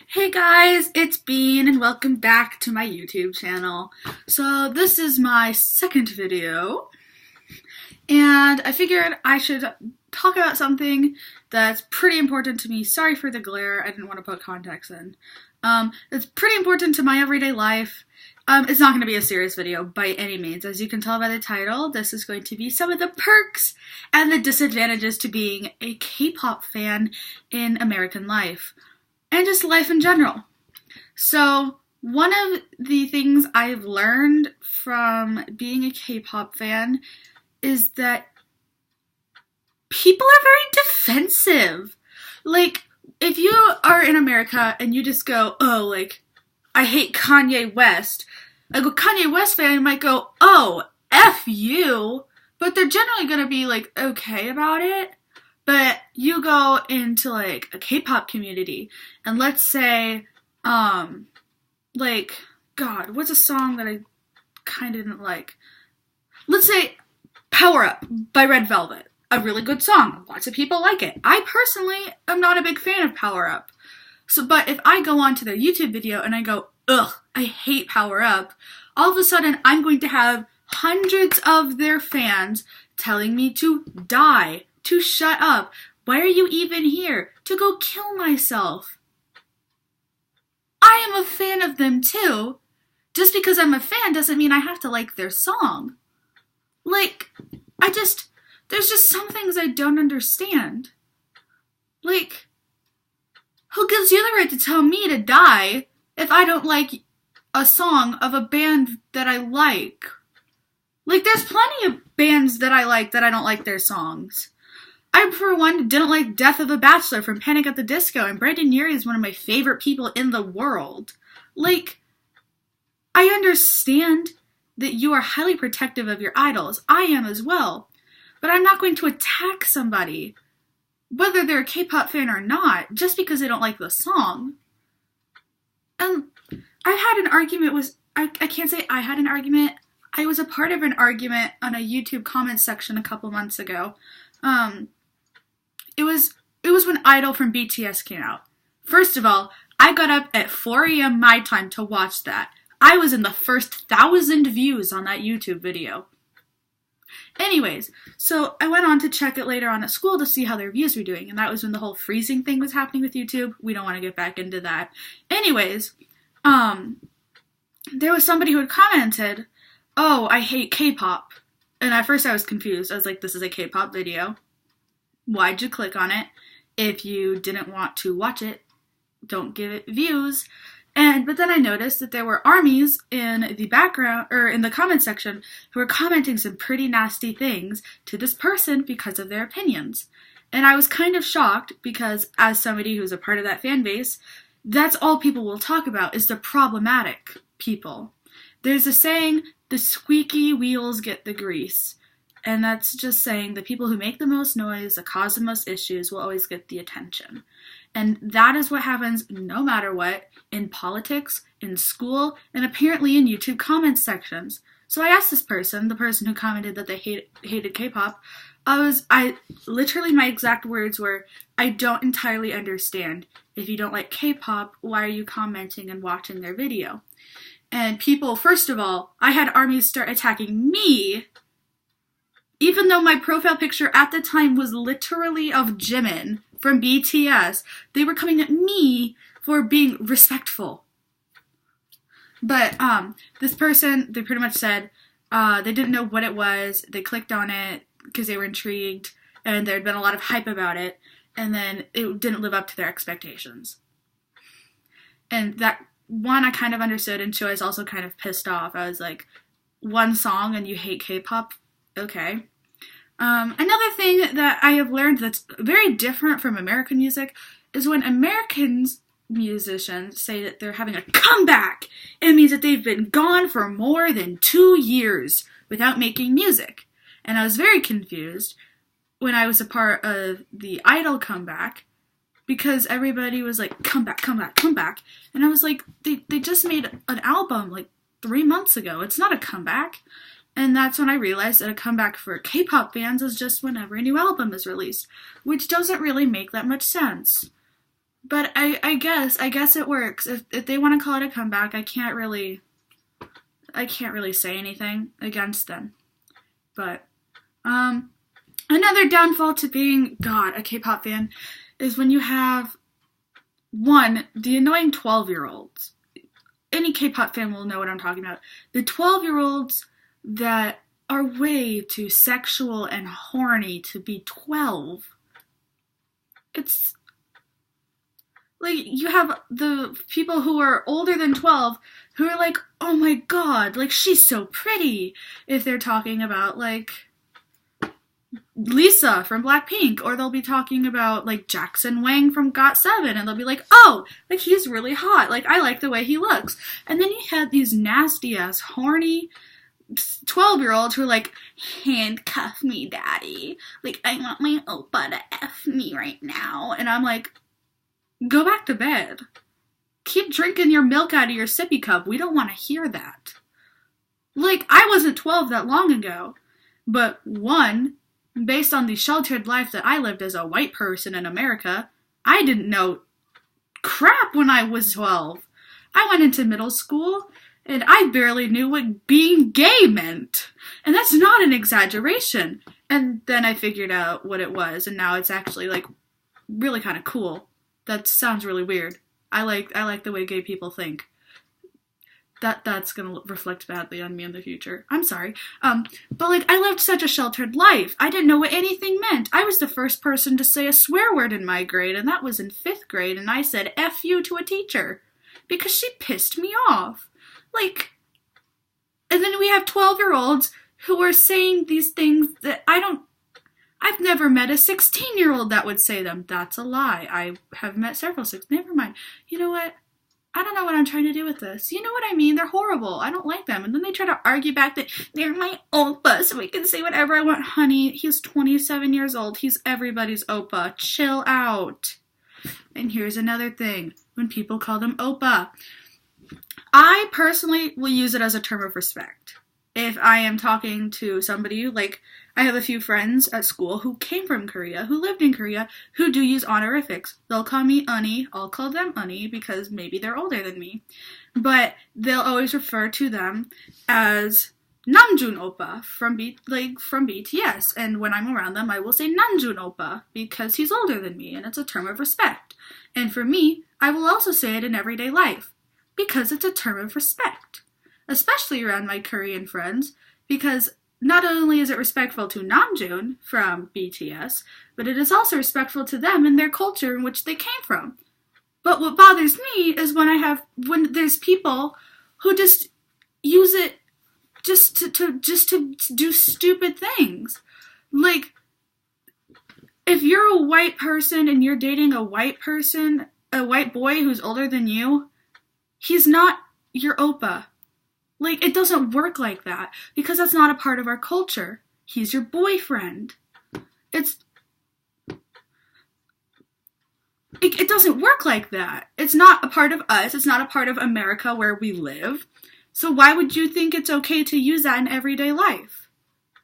Hey guys, it's Bean and welcome back to my YouTube channel. So this is my second video and I figured I should talk about something that's pretty important to me. Sorry for the glare, I didn't want to put contacts in. It's pretty important to my everyday life. It's not going to be a serious video by any means. As you can tell by the title, this is going to be some of the perks and the disadvantages to being a K-pop fan in American life. And just life in general. So, one of the things I've learned from being a K-pop fan is that people are very defensive. Like, if you are in America and you just go, oh, like, I hate Kanye West, a Kanye West fan might go, oh, F you, but they're generally gonna be, like, okay about it. But you go into, like, a K-pop community, and let's say, like, God, what's a song that I kind of didn't like? Let's say Power Up by Red Velvet. A really good song. Lots of people like it. I personally am not a big fan of Power Up. But if I go onto their YouTube video and I go, ugh, I hate Power Up, all of a sudden I'm going to have hundreds of their fans telling me to die, to shut up. Why are you even here? To go kill myself. I am a fan of them too. Just because I'm a fan doesn't mean I have to like their song. Like, there's just some things I don't understand. Like, who gives you the right to tell me to die if I don't like a song of a band that I like? Like, there's plenty of bands that I like that I don't like their songs. I, for one, didn't like Death of a Bachelor from Panic at the Disco, and Brandon Urie is one of my favorite people in the world. Like, I understand that you are highly protective of your idols. I am as well. But I'm not going to attack somebody, whether they're a K-pop fan or not, just because they don't like the song. And I've had an argument with... I can't say I had an argument. I was a part of an argument on a YouTube comment section a couple months ago. It was when Idol from BTS came out. First of all, I got up at 4 a.m. my time to watch that. I was in the first 1,000 views on that YouTube video. Anyways, so I went on to check it later on at school to see how their views were doing, and that was when the whole freezing thing was happening with YouTube. We don't want to get back into that. Anyways, there was somebody who had commented, oh, I hate K-pop. And at first I was confused. I was like, this is a K-pop video. Why'd you click on it? If you didn't want to watch it, don't give it views. But then I noticed that there were armies in the background, or in the comment section, who were commenting some pretty nasty things to this person because of their opinions. And I was kind of shocked because, as somebody who's a part of that fan base, that's all people will talk about is the problematic people. There's a saying, the squeaky wheels get the grease. And that's just saying the people who make the most noise, that cause the most issues, will always get the attention. And that is what happens no matter what, in politics, in school, and apparently in YouTube comment sections. So I asked this person, the person who commented that they hated K-pop, literally my exact words were, I don't entirely understand. If you don't like K-pop, why are you commenting and watching their video? And people, first of all, I had armies start attacking me, even though my profile picture at the time was literally of Jimin from BTS. They were coming at me for being respectful. But this person, they pretty much said they didn't know what it was. They clicked on it because they were intrigued, and there had been a lot of hype about it, and then it didn't live up to their expectations. And that, one, I kind of understood, and two, I was also kind of pissed off. I was like, one song and you hate K-pop? Okay. Another thing that I have learned that's very different from American music is when Americans musicians say that they're having a comeback, it means that they've been gone for more than 2 years without making music. And I was very confused when I was a part of the Idol comeback because everybody was like, come back, come back, come back. And I was like, they just made an album like 3 months ago. It's not a comeback. And that's when I realized that a comeback for K-pop fans is just whenever a new album is released, which doesn't really make that much sense. But I guess it works. If they want to call it a comeback, I can't really say anything against them. But another downfall to being a K-pop fan is when you have one, the annoying 12-year-olds. Any K-pop fan will know what I'm talking about. The 12-year-olds that are way too sexual and horny to be 12. It's like you have the people who are older than 12 who are like, oh my god, like she's so pretty. If they're talking about like Lisa from Blackpink, or they'll be talking about like Jackson Wang from GOT7, and they'll be like, oh, like he's really hot, like I like the way he looks. And then you have these nasty ass horny 12-year-olds who are like, handcuff me, daddy, like I want my oppa to F me right now. And I'm like, go back to bed, keep drinking your milk out of your sippy cup, we don't want to hear that. Like, I wasn't 12 that long ago, but one, based on the sheltered life that I lived as a white person in America, I didn't know crap when I was 12. I went into middle school, and I barely knew what being gay meant. And that's not an exaggeration. And then I figured out what it was, and now it's actually, like, really kind of cool. That sounds really weird. I like the way gay people think. That's gonna reflect badly on me in the future. I'm sorry. But like, I lived such a sheltered life. I didn't know what anything meant. I was the first person to say a swear word in my grade, and that was in 5th grade, and I said F you to a teacher. Because she pissed me off. Like, and then we have 12-year-olds who are saying these things that I've never met a 16-year-old that would say them. That's a lie. I have met several never mind. You know what? I don't know what I'm trying to do with this. You know what I mean? They're horrible. I don't like them. And then they try to argue back that they're my oppa, so we can say whatever I want. Honey, he's 27 years old. He's everybody's oppa. Chill out. And here's another thing. When people call them oppa, I personally will use it as a term of respect. If I am talking to somebody, like, I have a few friends at school who came from Korea, who lived in Korea, who do use honorifics. They'll call me Unnie, I'll call them Unnie because maybe they're older than me. But they'll always refer to them as Namjoon Oppa from BTS. And when I'm around them, I will say Namjoon Oppa because he's older than me and it's a term of respect. And for me, I will also say it in everyday life because it's a term of respect. Especially around my Korean friends, because not only is it respectful to Namjoon from BTS, but it is also respectful to them and their culture in which they came from. But what bothers me is when there's people who just use it just to do stupid things. Like, if you're a white person and you're dating a white boy who's older than you, he's not your oppa. Like, it doesn't work like that, because that's not a part of our culture. He's your boyfriend. It doesn't work like that. It's not a part of us. It's not a part of America where we live. So why would you think it's okay to use that in everyday life?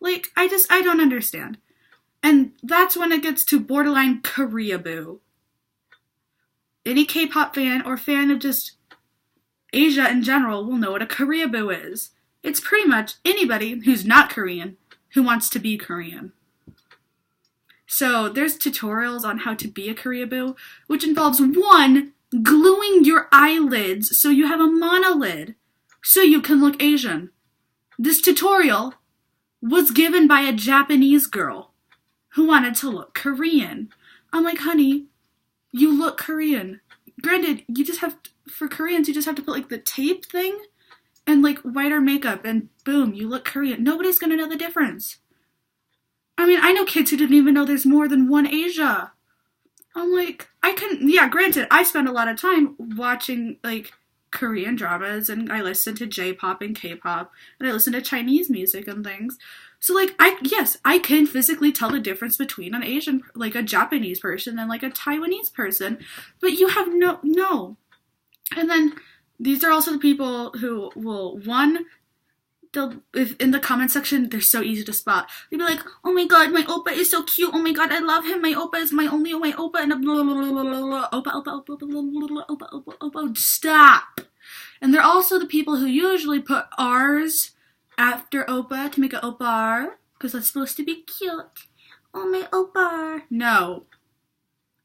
Like, I don't understand. And that's when it gets to borderline Korea-boo. Any K-pop fan or fan of just Asia in general will know what a Korea-boo is. It's pretty much anybody who's not Korean who wants to be Korean. So there's tutorials on how to be a Korea-boo, which involves 1, gluing your eyelids so you have a monolid so you can look Asian. This tutorial was given by a Japanese girl who wanted to look Korean. I'm like, honey, you look Korean. Granted, for Koreans, you just have to put, like, the tape thing and, like, whiter makeup, and boom, you look Korean. Nobody's gonna know the difference. I mean, I know kids who didn't even know there's more than one Asia. I'm like, granted, I spend a lot of time watching, like, Korean dramas, and I listen to J-pop and K-pop, and I listen to Chinese music and things. So, like, I can physically tell the difference between an Asian, like, a Japanese person and, like, a Taiwanese person, but you have no. And then these are also the people who will, 1, if in the comment section, they're so easy to spot. They'll be like, oh my god, my oppa is so cute. Oh my god, I love him. My oppa is my oppa. And blah, blah, blah, blah, blah, oppa. Stop. And they're also the people who usually put R's after oppa to make it oppa, because that's supposed to be cute. Oh, my oppa. No.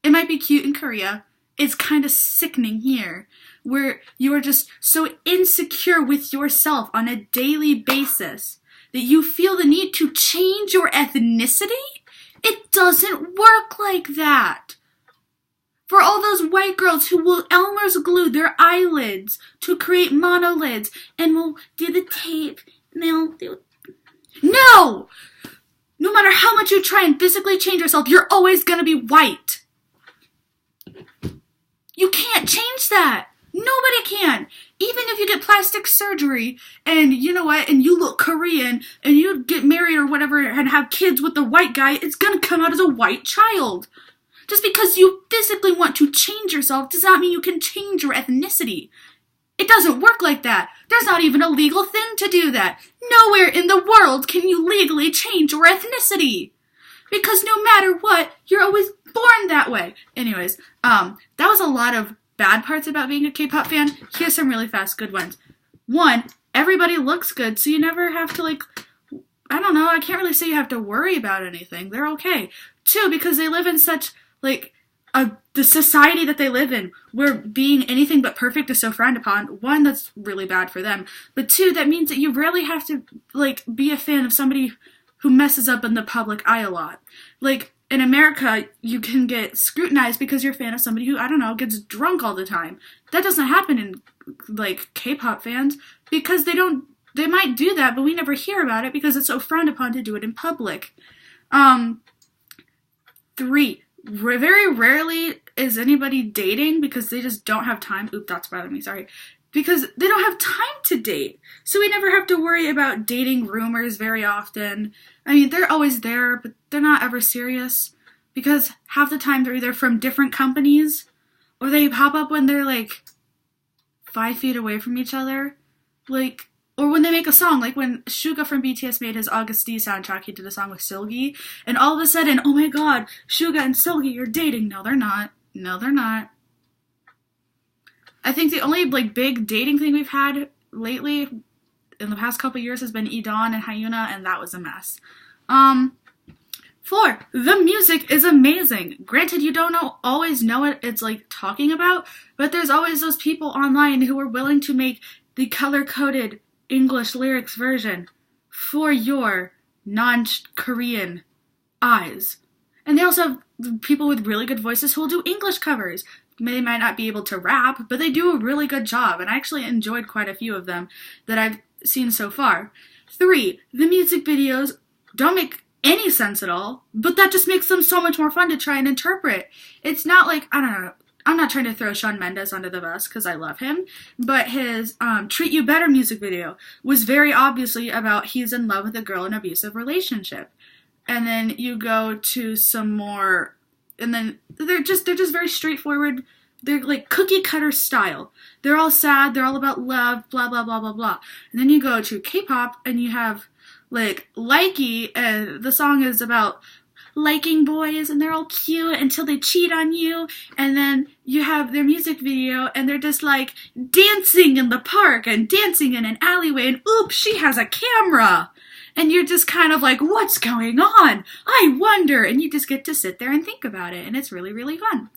It might be cute in Korea. It's kind of sickening here, where you are just so insecure with yourself on a daily basis that you feel the need to change your ethnicity? It doesn't work like that. For all those white girls who will Elmer's glue their eyelids to create monolids and will do the tape, and they'll do... No! No matter how much you try and physically change yourself, you're always gonna be white. You can't change that. Nobody can. Even if you get plastic surgery and you know what, and you look Korean and you get married or whatever and have kids with the white guy, it's gonna come out as a white child. Just because you physically want to change yourself does not mean you can change your ethnicity. It doesn't work like that. There's not even a legal thing to do that. Nowhere in the world can you legally change your ethnicity. Because no matter what, you're always born that way. Anyways, that was a lot of bad parts about being a K-pop fan. Here's some really fast good ones. One, everybody looks good, so you never have to, like, I don't know, I can't really say you have to worry about anything. They're okay. Two, because they live in such, like, the society that they live in, where being anything but perfect is so frowned upon. One, that's really bad for them. But two, that means that you really have to, like, be a fan of somebody who messes up in the public eye a lot. Like, in America, you can get scrutinized because you're a fan of somebody who, I don't know, gets drunk all the time. That doesn't happen in, like, K-pop fans, because they might do that, but we never hear about it because it's so frowned upon to do it in public. Three, very rarely is anybody dating because they just don't have time. Oop, that's bothering me, sorry. Because they don't have time to date. So we never have to worry about dating rumors very often. I mean, they're always there, but they're not ever serious. Because half the time they're either from different companies, or they pop up when they're, like, 5 feet away from each other. Like, or when they make a song, like when Suga from BTS made his August D soundtrack, he did a song with Seulgi, and all of a sudden, oh my god, Suga and Seulgi are dating. No, they're not. No, they're not. I think the only, like, big dating thing we've had lately in the past couple years has been E'Dawn and Hyuna, and that was a mess. 4, the music is amazing. Granted, you don't always know what it's, like, talking about, but there's always those people online who are willing to make the color-coded English lyrics version for your non-Korean eyes. And they also have people with really good voices who will do English covers. They might not be able to rap, but they do a really good job, and I actually enjoyed quite a few of them that I've seen so far. 3, the music videos don't make any sense at all, but that just makes them so much more fun to try and interpret. It's not like, I don't know, I'm not trying to throw Shawn Mendes under the bus because I love him, but his Treat You Better music video was very obviously about he's in love with a girl in an abusive relationship. And then you go to some more, and then they're just very straightforward. They're like cookie cutter style. They're all sad, they're all about love, blah, blah, blah, blah, blah. And then you go to K-pop and you have like Likey, and the song is about liking boys and they're all cute until they cheat on you, and then you have their music video and they're just like dancing in the park and dancing in an alleyway, and oops, she has a camera, and you're just kind of like, what's going on? I wonder, and you just get to sit there and think about it, and it's really, really fun.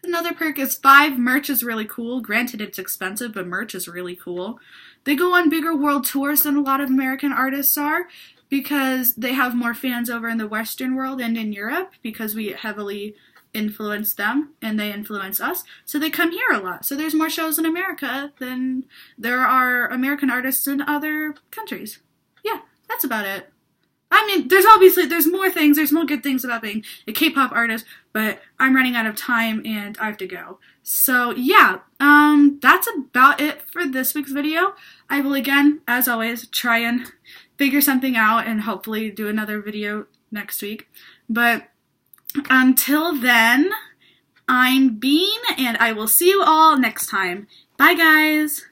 Another perk is 5, merch is really cool. Granted, it's expensive, but merch is really cool. They go on bigger world tours than a lot of American artists are, because they have more fans over in the Western world and in Europe, because we heavily influence them and they influence us. So they come here a lot. So there's more shows in America than there are American artists in other countries. Yeah, that's about it. I mean, there's more things, there's more good things about being a K-pop artist, but I'm running out of time and I have to go. So yeah, that's about it for this week's video. I will again, as always, try and figure something out and hopefully do another video next week. But until then, I'm Bean, and I will see you all next time. Bye, guys!